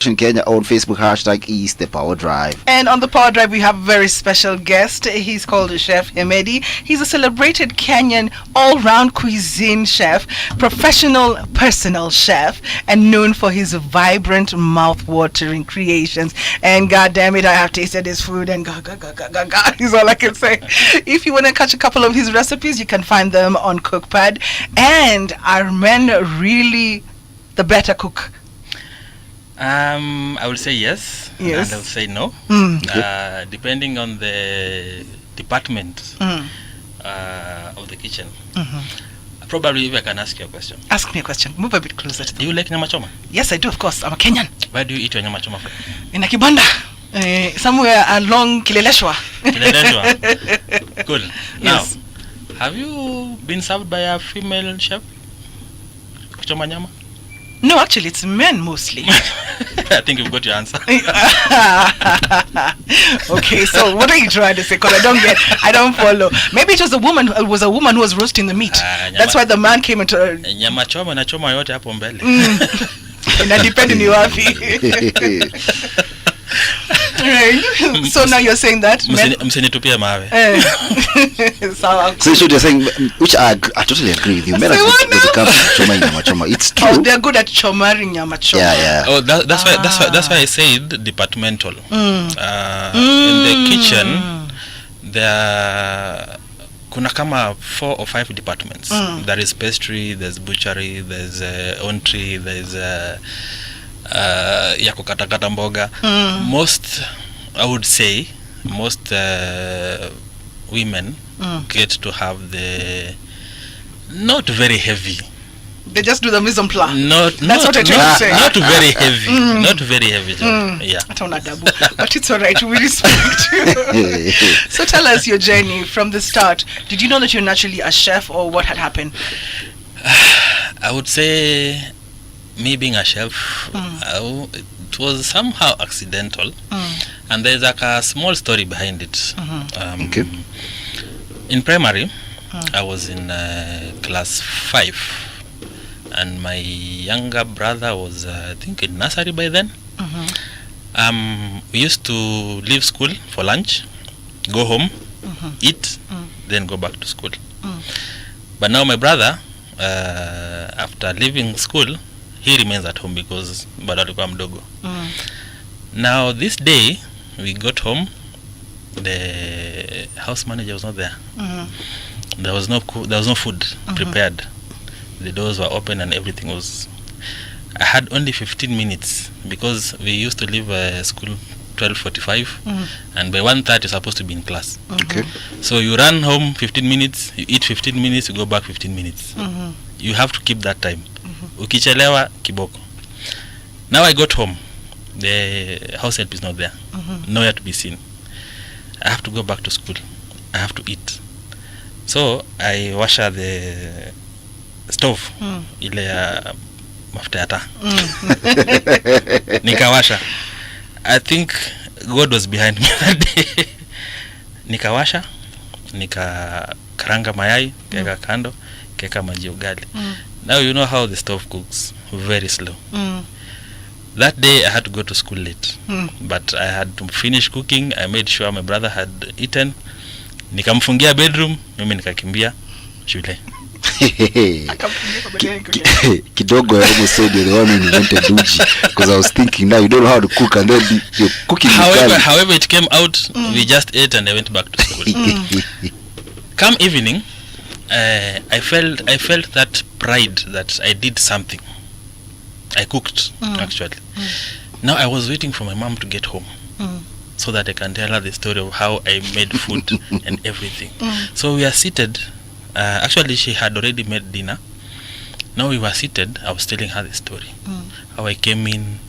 in Kenya on Facebook, hashtag is the Power Drive. And on the Power Drive, we have a very special guest. He's called Chef Hemedi. He's a celebrated Kenyan all-round cuisine chef, professional personal chef, and known for his vibrant, mouth-watering creations. And God damn it, I have tasted his food, and ga is all I can say. If you want to catch a couple of his recipes, you can find them on Cookpad. And are men really the better cook? I will say yes, and I will say no, depending on the department of the kitchen. Probably, if I can ask you a question. Ask me a question. Move a bit closer to Do you like nyama choma? Yes, I do, of course. I'm a Kenyan. Where do you eat your nyama choma from? In a kibanda. Somewhere along Kileleshwa. Kileleshwa. Cool. Yes. Now, have you been served by a female chef? Kuchoma nyama? No, actually, it's men mostly. I think you've got your answer. Okay, so what are you trying to say? Because I don't follow. Maybe it was a woman. It was a woman who was roasting the meat. That's why the man came into. Nyama choma na choma yote hapo mbele. Inadepend ni wapi. Right. So now you're saying that msinitupie mawe. So you're saying, which I totally agree with you. Men are good when it comes to choma nyama choma. It's true. Oh, they're good at chomaring nyama choma. Yeah. Oh, that's why I said departmental. In the kitchen, there kuna kama 4 or 5 departments. There is pastry, there's butchery, there's entree, there's ya kukatakata mboga. Most, I would say, most women get to have the not very heavy. They just do the mise en place. That's what I try to say. Not very heavy. Not very heavy job. Yeah. But it's all right. We respect you. So tell us your journey from the start. Did you know that you're naturally a chef, or what had happened? I would say, me being a chef, it was somehow accidental, and there's like a small story behind it. Okay. In primary, I was in class 5, and my younger brother was, I think, in nursery by then. We used to leave school for lunch, go home, eat, then go back to school. But now my brother, after leaving school, he remains at home because bado alikuwa mdogo. Now this day we got home, the house manager was not there. There was no food prepared. The doors were open and everything was. I had only 15 minutes because we used to leave school 12:45, and by 1:30 you're supposed to be in class. Okay. So you run home 15 minutes, you eat 15 minutes, you go back 15 minutes. You have to keep that time. Ukichelewa kiboko. Now I got home. The house help is not there. Nowhere to be seen. I have to go back to school. I have to eat. So I wash the stove. Ile ya mafuta ya taa. Nikawasha. I think God was behind me that day. Nikawasha. Nikakaranga mayai, keka kando, keka maji ugali. Now you know how the stove cooks, very slow. That day I had to go to school late, but I had to finish cooking. I made sure my brother had eaten. Nikamfungia bedroom, mimi nikakimbia shule. Kidogo, I almost said you're the one who invented Duji, because I was thinking now you don't know how to cook, and then you're cooking. However it came out, we just ate and I went back to school. Come evening, I felt that pride that I did something. I cooked, actually. Now I was waiting for my mom to get home so that I can tell her the story of how I made food and everything. So we are seated. Actually, she had already made dinner. Now we were seated. I was telling her the story. How I came in,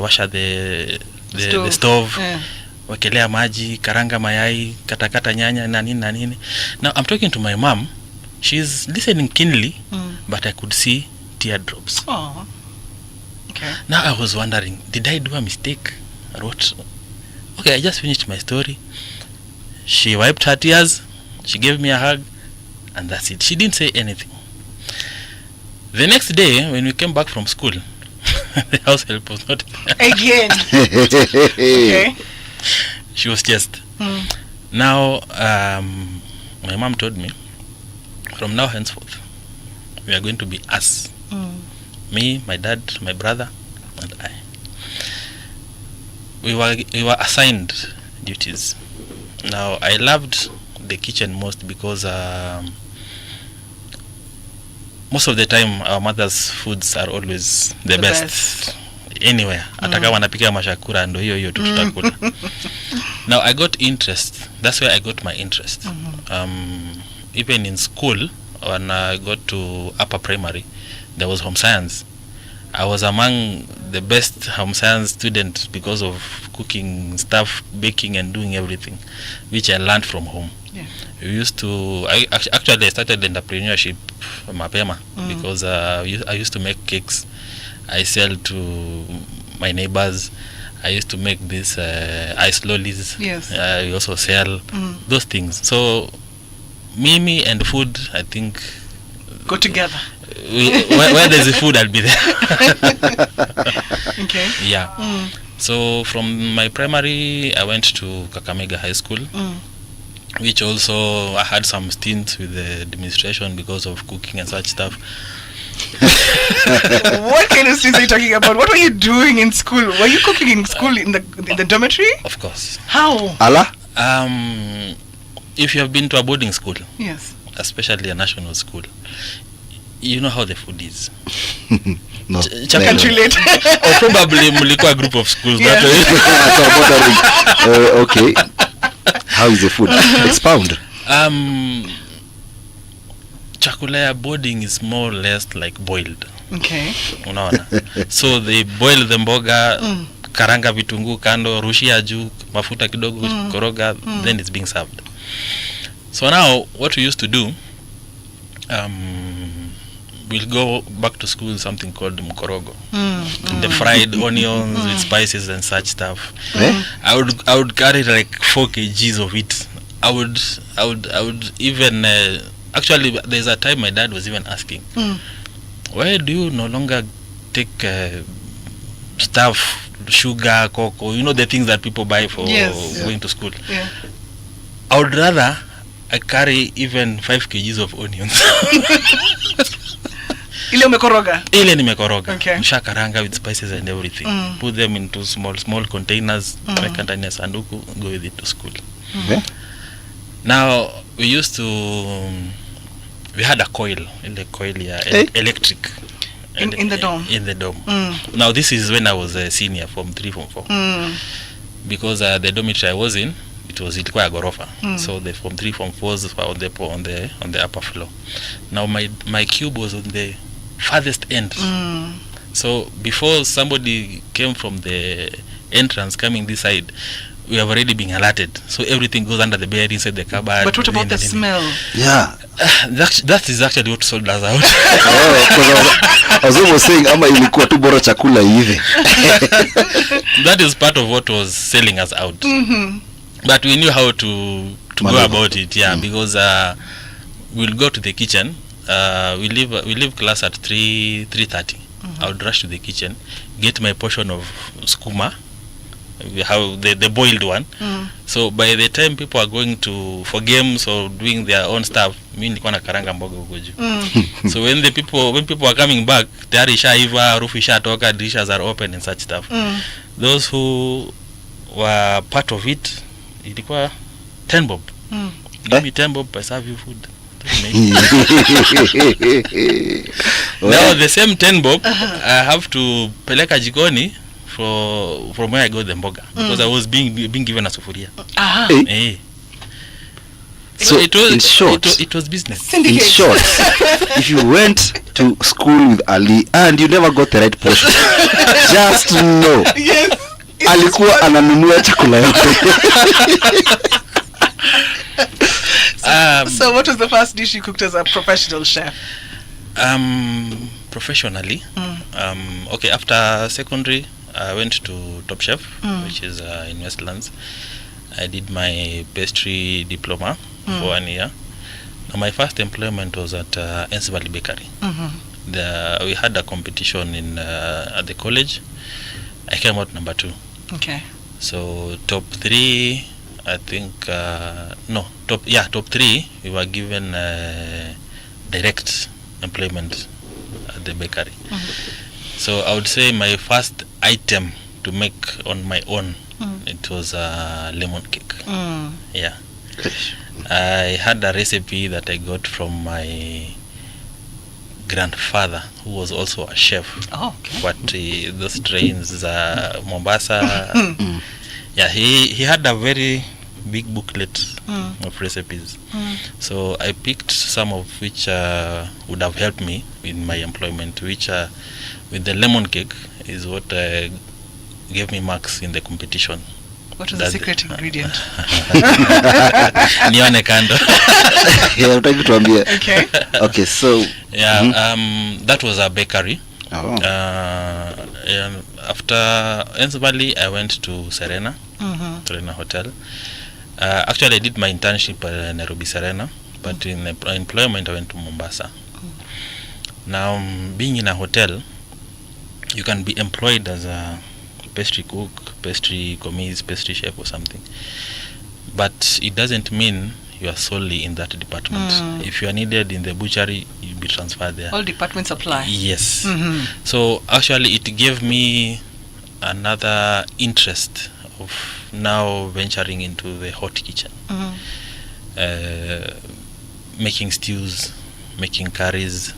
wash the stove. Wakelea maji, karanga mayai, katakata nyanya na nini. Now I'm talking to my mom. She's listening keenly, but I could see teardrops. Oh. Okay. Now I was wondering, did I do a mistake? Or what? Okay, I just finished my story. She wiped her tears. She gave me a hug, and that's it. She didn't say anything. The next day, when we came back from school, The house help was not Again. Okay. she was just. Now, my mom told me, from now henceforth, we are going to be us. Me, my dad, my brother, and I. We were assigned duties. Now, I loved the kitchen most because most of the time our mother's foods are always the best. Anywhere. Hata kama wanapika mashakura ndo hiyo tu tutakula. Now I got interest. That's where I got my interest. Even in school, when I got to upper primary, there was home science. I was among the best home science students because of cooking stuff, baking and doing everything, which I learned from home. Yeah. We used to, I started entrepreneurship mapema because I used to make cakes. I sell to my neighbors. I used to make these ice lollies. Yes. We also sell those things. So Mimi and food, I think, go together. Where there's a food, I'll be there. Okay. Yeah. So from my primary, I went to Kakamega High School, which also I had some stints with the administration because of cooking and such stuff. What kind of things are you talking about? What were you doing in school? Were you cooking in school in the dormitory? Of course. How? Allah? If you have been to a boarding school, Yes. especially a national school, you know how the food is. No. Can't relate. Or probably mulikuwa group of schools. Yeah. Okay. How is the food? Expound. Chakula ya boarding is more or less like boiled. Okay. Unaona? So they boil the mboga, karanga vitunguu kando, rushia juu, mafuta kidogo, koroga, then it's being served. So now what we used to do, we'll go back to school something called mkorogo. The fried onions with spices and such stuff. I would carry like 4 kgs of it. I would even actually there's a time my dad was even asking, why do you no longer take stuff, sugar, cocoa, you know, the things that people buy for going to school? Yeah. I would rather I carry even 5 kgs of onions. Ile umekoroga? Ile nimekoroga. Okay. Mshakaranga with spices and everything. Put them into small containers, weka ndani ya sanduku, go with it to school. Now we used to we had a coil, electric. In the dome. In the dome. Now this is when I was a senior, Form 3, Form 4. Because the dormitory I was in, ilikuwa ya gorofa. So the Form 3, Form 4s were on the upper floor. Now my cube was on the farthest end. So before somebody came from the entrance coming this side, we have already been alerted. So everything goes under the bed, inside the cupboard. But what about the smell? Yeah. That is actually what sold us out. I was almost saying ama ilikuwa tu bora chakula hivi. That is part of what was selling us out. But we knew how to go about it, because we'll go to the kitchen. We leave class at 3:30. I would rush to the kitchen, get my portion of skuma, how the boiled one. So by the time people are going to for games or doing their own stuff, mimi nilikuwa na karanga mboga huko juu. So when people are coming back, tayari shaiva, harufu ishatoka, dishes are open and such stuff. Those who were part of it, ilikuwa 10 bob. Give me 10 bob, I serve you food. Now the same 10 bob, I have to peleka jikoni from where I got the mboga, because I was being given a sufuria. So it was, in short, it was business. Syndicate. In short, if you went to school with Ali and you never got the right portion, just know, Yes. alikuwa ananunua chakula yote. So what was the first dish you cooked as a professional chef? Professionally, okay, after secondary, I went to Top Chef, which is in Westlands. I did my pastry diploma for 1 year. Now my first employment was at Ensvalley Bakery. we had a competition in at the college. I came out number 2. Okay. So top 3, I think top 3 we were given direct employment at the bakery. So I would say my first item to make on my own, it was a lemon cake. Yeah. I had a recipe that I got from my grandfather, who was also a chef. Oh, okay. But those trains, Mombasa. Yeah, he had a very big booklet of recipes. So I picked some of which would have helped me in my employment, which with the lemon cake is what gave me marks in the competition. What was the secret ingredient? Nione kando. Yeah, utaki tuambie. Okay. Okay, so yeah, that was a bakery. Oh. And after Enz Valley, I went to Serena Hotel. Actually, I did my internship at Nairobi Serena, but in employment, I went to Mombasa. Now, being in a hotel, you can be employed as a pastry cook, pastry commis, pastry chef or something, but it doesn't mean you are solely in that department. If you are needed in the butchery, you'll be transferred there. All departments apply. Yes. So actually it gave me another interest of now venturing into the hot kitchen, making stews, making curries,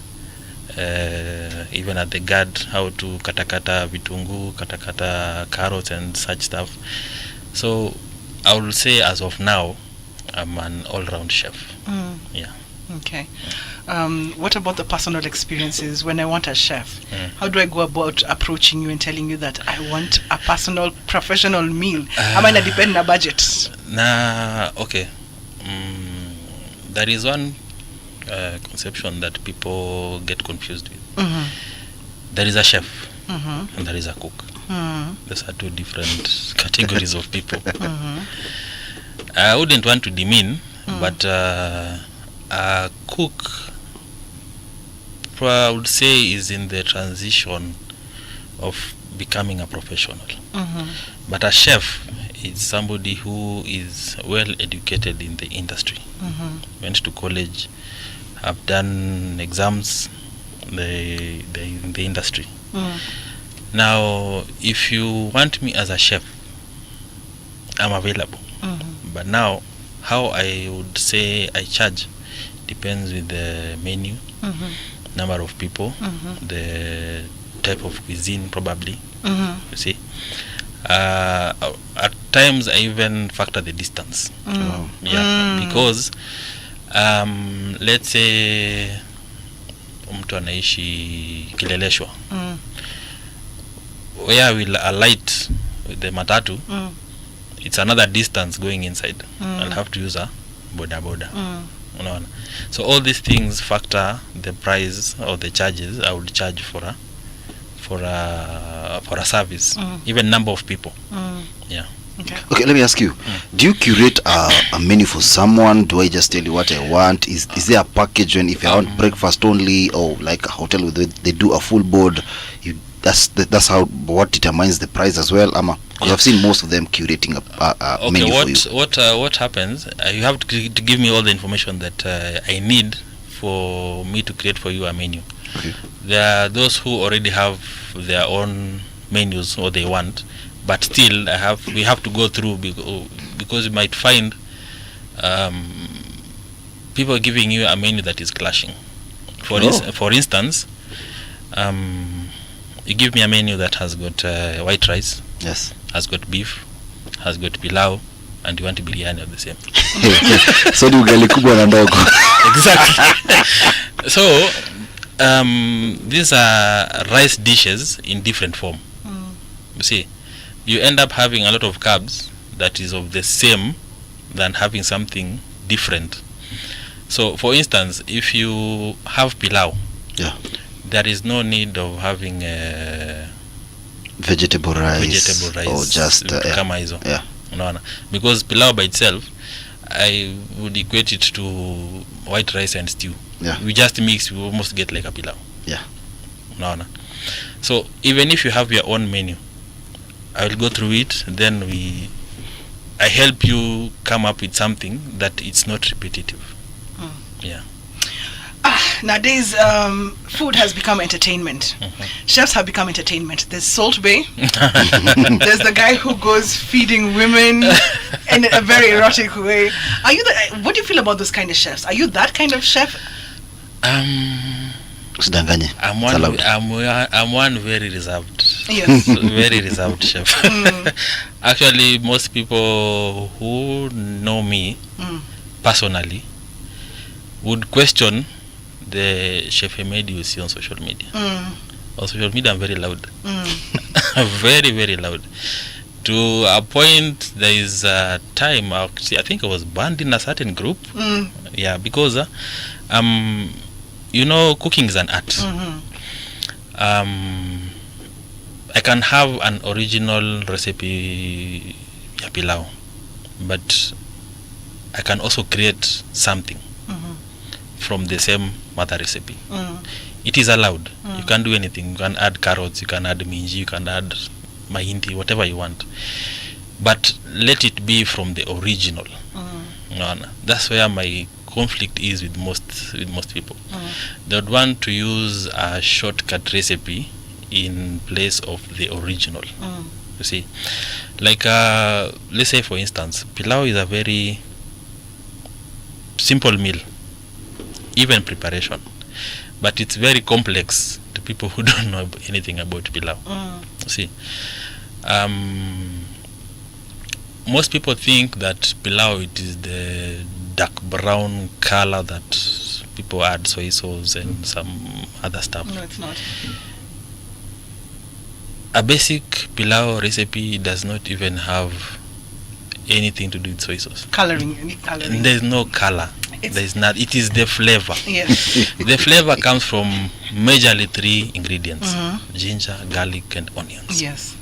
even at the guard, how to katakata vitungu, katakata carrots and such stuff. So I will say as of now, I'm an all-round chef. Yeah. Okay. What about the personal experiences? When I want a chef, how do I go about approaching you and telling you that I want a personal, professional meal? Am I depend on a budget? Okay. There is one conception that people get confused with. There is a chef and there is a cook. Those are two different categories of people. I wouldn't want to demean, but a cook, I would say, is in the transition of becoming a professional. But a chef is somebody who is well educated in the industry. Went to college, have done exams in the industry. Now, if you want me as a chef, I'm available. But now, how I would say I charge depends with the menu, number of people, the type of cuisine probably. You see, at times I even factor the distance. Yeah, because let's say mtu anaishi Kileleshwa, where will alight with the matatu, it's another distance going inside. I'll have to use a boda. So all these things factor the price or the charges I would charge for a service, even number of people. Yeah. Okay, let me ask you, do you curate a menu for someone? Do I just tell you what I want? Is there a package when if I want breakfast only, or like a hotel where they do a full board? That's how what determines the price as well. I've seen most of them curating a menu for you. What happens? You have to give me all the information that I need for me to create for you a menu. Okay. There are those who already have their own menus or they want, but still we have to go through because you might find people giving you a menu that is clashing. For instance, you give me a menu that has got white rice, yes, has got beef, has got pilau, and you want biryani of the same. So do ugali kubwa na ndogo. Exactly. So these are rice dishes in different form. You see, you end up having a lot of carbs that is of the same than having something different. So for instance, if you have pilau, there is no need of having vegetable rice or just kama hizo. Unaona, because pilau by itself I would equate it to white rice and stew. We just mix, we almost get like a pilau. No. So even if you have your own menu, I will go through it, then I help you come up with something that it's not repetitive. Yeah. Nowadays, food has become entertainment. Chefs have become entertainment. There's Salt Bay. There's the guy who goes feeding women in a very erotic way. What do you feel about those kind of chefs? Are you that kind of chef? Usidanganye. I'm one very reserved. Yes. Very reserved chef. Actually, most people who know me personally would question the Chef Hemedi you see on social media. On social media, I'm very loud. Very, very loud. To a point, there is a time, actually, I think I was banned in a certain group. Yeah, because, you know, cooking is an art. I can have an original recipe, pilau, but I can also create something from the same mother recipe. It is allowed. You can do anything. You can add carrots, you can add minji, you can add mahindi, whatever you want. But let it be from the original. No. That's where my conflict is with most people. They would want to use a shortcut recipe in place of the original. You see, like let's say for instance, pilau is a very simple meal, even preparation, but it's very complex to people who don't know anything about pilau. You see, most people think that pilau, it is the dark brown color that people add soy sauce and some other stuff. No, it's not. A basic pilau recipe does not even have anything to do with soy sauce. Coloring. There's no color. There's not. It is the flavor. Yes. The flavor comes from majorly 3 ingredients: ginger, garlic, and onions. Yes.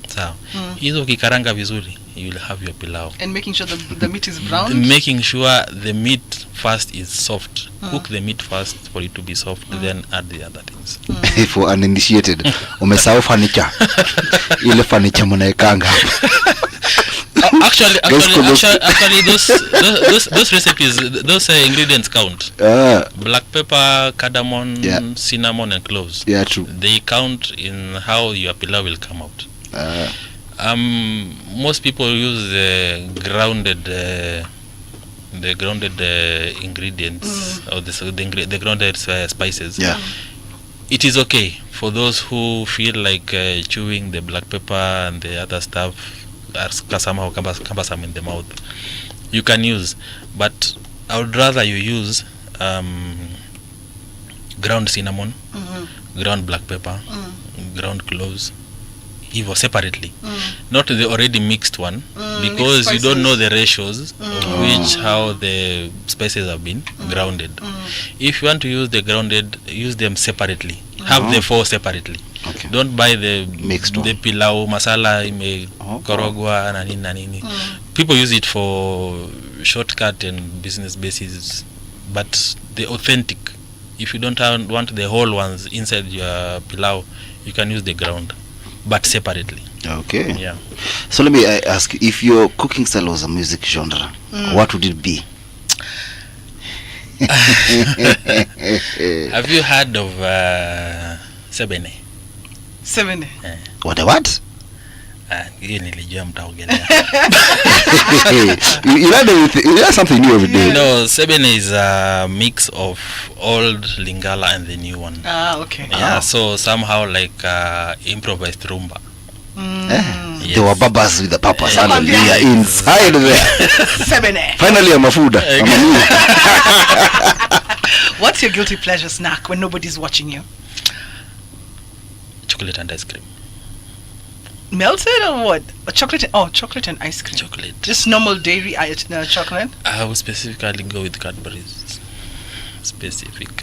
So, hizo kikaranga vizuri, you will have your pilau. And making sure the meat is brown. Making sure the meat first is soft. Cook the meat first for it to be soft, then add the other things. For uninitiated, umesahau furniture. Ile furniture mnaekanga. Actually, those recipes, those ingredients count. Black pepper, cardamom, cinnamon, and cloves. Yeah, true. They count in how your pilau will come out. Most people use the grounded ingredients or the grounded spices. Yeah. It is okay for those who feel like chewing the black pepper and the other stuff are somehow cumbersome in the mouth. You can use, but I would rather you use ground cinnamon, ground black pepper, ground cloves, even separately, not the already mixed one, because you don't know the ratios of which how the spices have been grounded. If you want to use the grounded, use them separately. Have the 4 separately. Okay. Don't buy the mixed the pilau masala korogwa na nini. People use it for shortcut and business basis, but the authentic, if you don't want the whole ones inside your pilau, you can use the ground, but separately. Okay. Yeah. So let me ask you, if your cooking style was a music genre, what would it be? Have you heard of sebene? Sebene. What? You nilijua mtaongelea. You learn something new every day. No, sebene is a mix of old Lingala and the new one. Okay. Yeah, so somehow like improvised rumba. Yes. They were babas with the papas inside there. Sebene. Finally, I'm a food. What's your guilty pleasure snack when nobody's watching you? Chocolate and ice cream. Melted or what? Chocolate and ice cream. Chocolate. Just normal dairy chocolate? I would specifically go with Cadbury's. Specifically.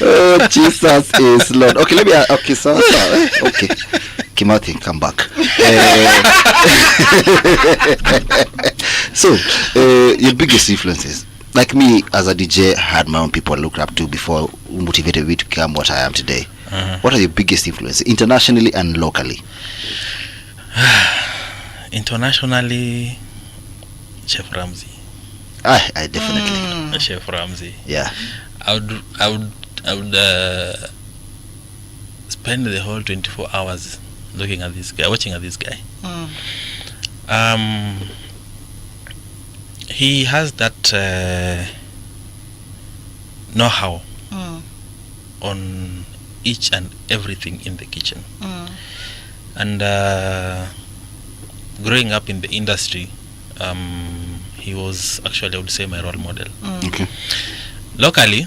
Oh, Jesus is Lord. Okay, let me. Okay, so okay. Kimati, come back. So, your biggest influences. like me as a DJ, I had my own people I looked up to before who motivated me to become what I am today. What are your biggest influences internationally and locally? Internationally, Chef Ramsey. I definitely. Chef Ramsey. Yeah. I would spend the whole 24 hours looking at this guy, watching at this guy. He has that know-how on each and everything in the kitchen. And growing up in the industry, he was actually, I would say, my role model. Okay. Locally,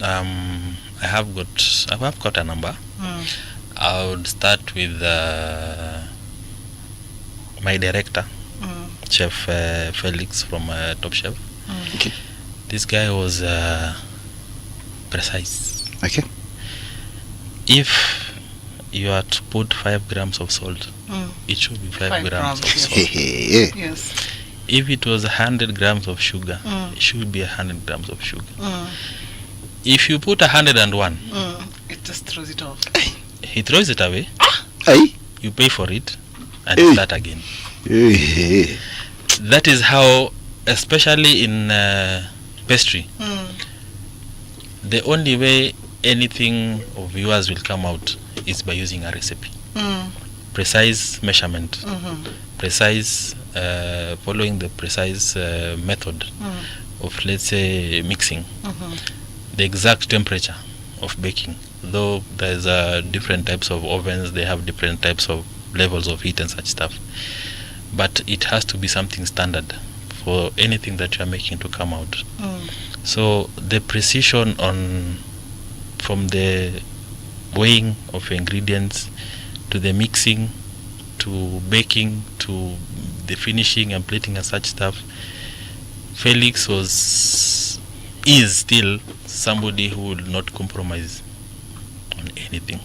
I have got a number. I would start with my director, Chef Felix from Top Chef. Okay. This guy was precise. Okay. If you are to put 5 grams of salt, it should be 5 grams of salt. Yes. If it was 100 grams of sugar, it should be 100 grams of sugar. If you put 101, it just throws it off. He throws it away. Hey. You pay for it and start again. Hey. That is how, especially in pastry, the only way anything of yours will come out is by using a recipe. Precise measurement, precise following the precise method of, let's say, mixing, the exact temperature of baking. Though there's different types of ovens, they have different types of levels of heat and such stuff, but it has to be something standard for anything that you are making to come out. So the precision on from the weighing of ingredients to the mixing to baking to the finishing and plating and such stuff, Felix is still somebody who will not compromise on anything.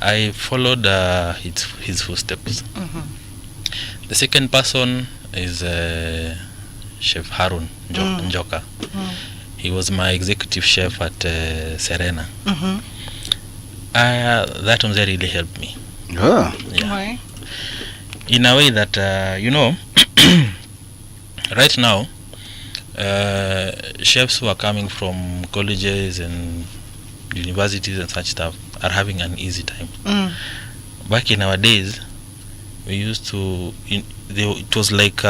I followed his footsteps. The second person is Chef Harun Njoka. He was my executive chef at Serena. That one really helped me. Yeah. Why? In a way that, right now, chefs who are coming from colleges and universities and such stuff are having an easy time. Back in our days, we used to, it was like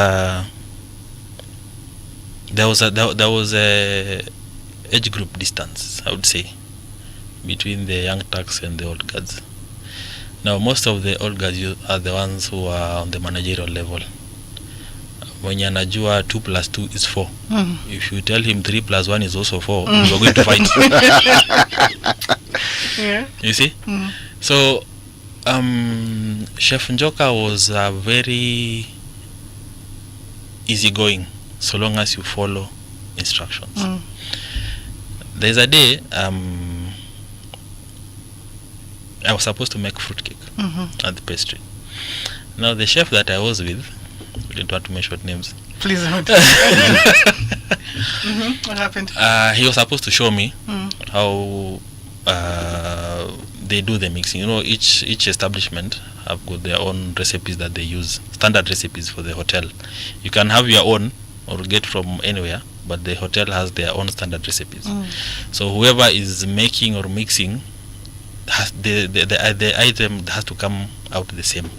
there was a age group distance, I would say, between the young Turks and the old guards. Now most of the old guards are the ones who are on the managerial level. When you anajua 2 plus 2 is 4. If you tell him 3 plus 1 is also 4, you are going to fight. Yeah. You see? So Chef Njoka was very easygoing so long as you follow instructions. There's a day I was supposed to make fruitcake at the pastry. Now the chef that I was with, we didn't want to mention names. Please don't. What happened? He was supposed to show me how they do the mixing. Each establishment have got their own recipes that they use, standard recipes for the hotel. You can have your own or get from anywhere, but the hotel has their own standard recipes. So whoever is making or mixing, the item has to come out the same.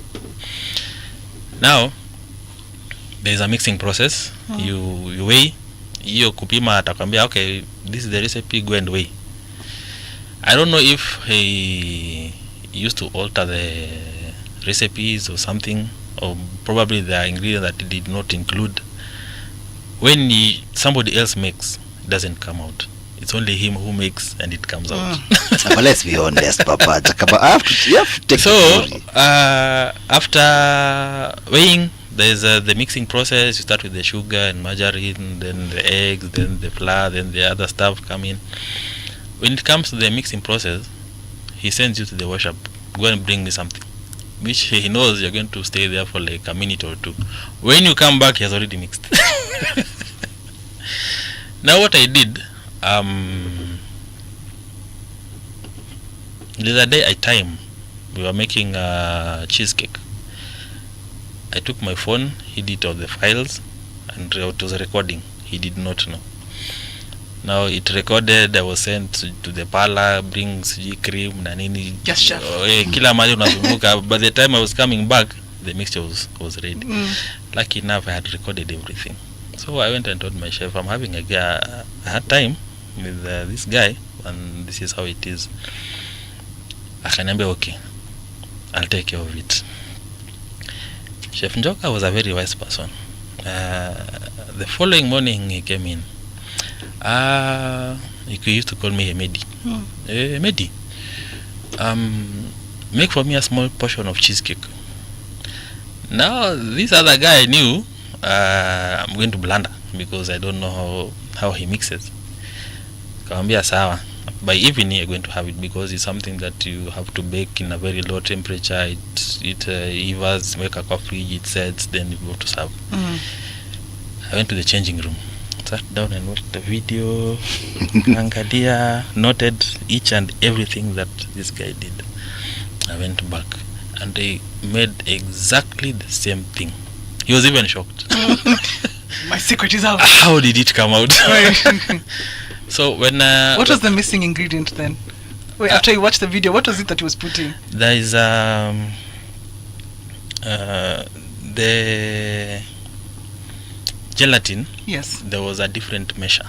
Now there is a mixing process. You weigh. Hiyo kupima atakwambia, okay, this is the recipe, go and weigh. I don't know if he used to alter the recipes or something, or probably the ingredient that he did not include. When somebody else makes, it doesn't come out. It's only him who makes and it comes out. But let's be honest, Papa. You have to take So the glory. after weighing, there's the mixing process. You start with the sugar and margarine, then the eggs, then the flour, then the other stuff come in. When it comes to the mixing process, he sends you to the workshop. Go and bring me something, which he knows you're going to stay there for like a minute or two. When you come back, he has already mixed. Now what I did, the other day we were making cheesecake. I took my phone, hid it on the files, and it was recording. He did not know. Now it recorded, I was sent to the parlor, bring cream na nini. Yes, chef. Kila mahali unazunguka. By the time I was coming back, the mixture was ready. Lucky enough, I had recorded everything. So I went and told my chef, I'm having a hard time with this guy, and this is how it is. Akaniambia, okay, I'll take care of it. Chef Njoka was a very wise person. The following morning he came in. He used to call me Hemedi. Hemedi, make for me a small portion of cheesecake. Now this other guy I knew, I'm going to blunder because I don't know how he mixes. Kawambia sawa. By evening you're going to have it because it's something that you have to bake in a very low temperature. It evers, make a fridge, it sets, then you go to serve. I went to the changing room, sat down and watched the video, angalia, noted each and everything that this guy did. I went back and they made exactly the same thing. He was even shocked. My secret is out. How did it come out? So when what was the missing ingredient then? Wait, after you watched the video, what was it that he was putting? There is the gelatin. Yes. There was a different measure.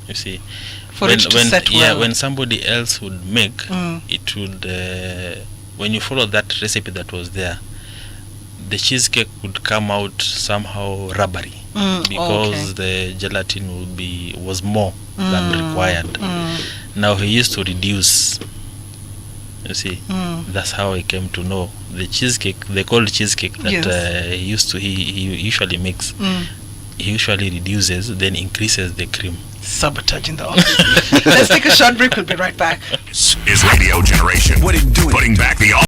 You see, for it to set well. Yeah, when somebody else would make, it would when you follow that recipe that was there, the cheesecake would come out somehow rubbery because the gelatin was more than required. Now he used to reduce. You see, that's how I came to know the cheesecake, the cold cheesecake that he usually makes. He usually reduces, then increases the cream. Sabotage in the office. Let's take a short break. We'll be right back. This is Radio Generation. What it doing? Putting back the